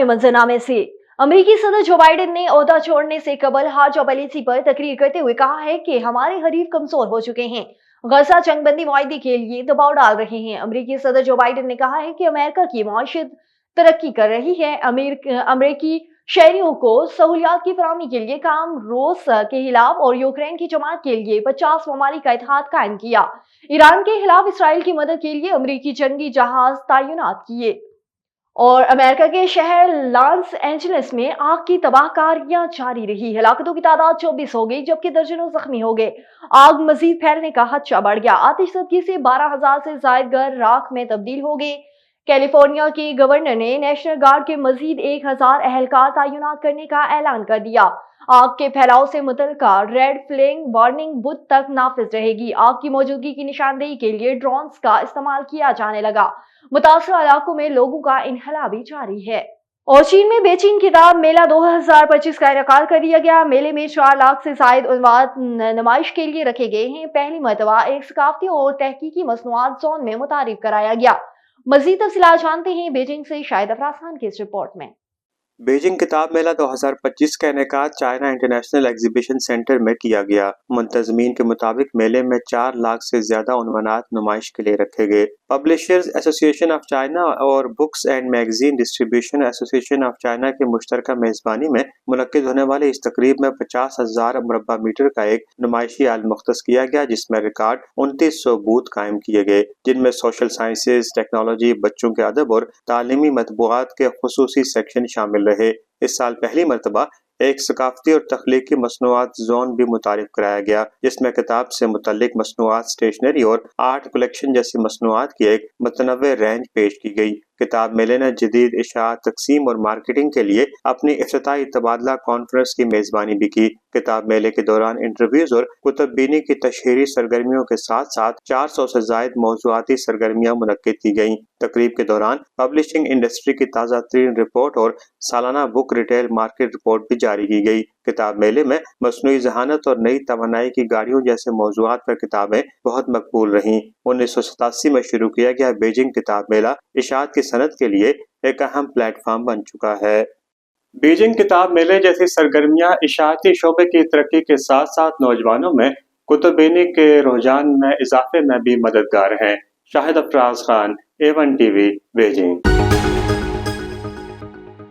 मंजरनामे से। अमेरिकी सदर जो बाइडेन ने ओहदा छोड़ने से कबल हार्ज पॉलिसी पर तकरीर करते हुए कहा है कि हमारे हरीफ कमजोर हो चुके हैं, गजा जंगबंदी मुआहदे के लिए दबाव डाल रहे हैं। अमेरिकी सदर जो बाइडेन ने कहा है कि अमेरिका की मईशत तरक्की कर रही है, अमेरिकी शहरियों को सहूलियात की फराहमी के लिए काम, रूस के खिलाफ और यूक्रेन की जमात के लिए 50 ममालिक का इत्तेहाद कायम किया, ईरान के खिलाफ इसराइल की मदद के लिए अमेरिकी जंगी जहाज तैनात किए और अमेरिका के शहर लॉस एंजलिस में आग की तबाहकारियां जारी रही। हलाकतों की तादाद 24 हो गई जबकि दर्जनों जख्मी हो गए। आग मजीद फैलने का खदशा बढ़ गया। आतिशबाजी से 12,000 से ज्यादा घर राख में तब्दील हो गए। कैलिफोर्निया के गवर्नर ने नेशनल गार्ड के मजीद 1,000 अहलकार तैनात करने का ऐलान कर दिया। आग के फैलाव से मुतल्लिका रेड फ्लैग वार्निंग बुध तक नाफिज रहेगी। आग की मौजूदगी की निशानदेही के लिए ड्रोन्स का इस्तेमाल किया जाने लगा। मुतासरा इलाकों में लोगों का इनहला भी जारी है। और चीन में बेजिंग किताब मेला 2025 का इनेकाद कर दिया गया। मेले में 4 लाख से जायद उन्वाद नुमाइश के लिए रखे गए हैं। पहली मरतबा एक सकाफती और तहकीकी मसनूआत जोन में मुतारिफ कराया गया। मजीद तफसीलात जानते हैं बेजिंग से शाहिद अफराज खान की इस रिपोर्ट में। बेजिंग किताब मेला 2025 का इनेकाद चाइना इंटरनेशनल एग्जीबिशन सेंटर में किया गया। मुंतजमीन के मुताबिक मेले में 4 लाख से ज्यादा उन्वानात नुमाइश के लिए रखे गए। पब्लिशर्स एसोसिएशन ऑफ चाइना और books and magazine distribution association of China की मुश्तरका मेजबानी में मुनक्किद होने वाली इस तकरीब में 50,000 मुरब्बा मीटर का एक नुमाइशी हाल मुख्तस किया गया, जिसमें रिकॉर्ड 2900 बूथ कायम किए गए, जिनमें सोशल साइंसेज, टेक्नोलॉजी, बच्चों के अदब और तालीमी मतबूआत के खुसूसी सेक्शन शामिल रहे। इस साल पहली मरतबा एक सकाफती और तख्लीकी मसनूआत जोन भी मुतारिफ कराया गया, जिसमें किताब से मुतल्लिक मसनूआत, स्टेशनरी और आर्ट कलेक्शन जैसी मसनूआत की एक मुतनव्वे रेंज पेश की गई। किताब मेले ने जदीद इशाअत, तकसीम और मार्केटिंग के लिए अपनी इफ्तिताई तबादला कॉन्फ्रेंस की मेजबानी भी की। किताब मेले के दौरान इंटरव्यूज और कुतुब बीनी की तशहीरी सरगर्मियों के साथ साथ 400 से जायद मौज़ूआती सरगर्मियां मुनक्किद की गईं। तकरीब के दौरान पब्लिशिंग इंडस्ट्री की ताज़ा तरीन रिपोर्ट और सालाना बुक रिटेल मार्केट रिपोर्ट भी जारी की गई। किताब मेले में मस्नूई ज़हानत और नई तवानाई की गाड़ियों जैसे मौज़ूआत पर किताबें बहुत मकबूल रहीं। 1987 में शुरू किया गया बेजिंग किताब मेला इशाअत की सनत के लिए एक अहम प्लेटफॉर्म बन चुका है। बीजिंग किताब मेले जैसी सरगर्मियां इशाअती शोबे की तरक्की के साथ साथ नौजवानों में कुतुबीनी के रुझान में इजाफे में भी मददगार हैं। Shahid Afraz Khan, A1 TV, Beijing.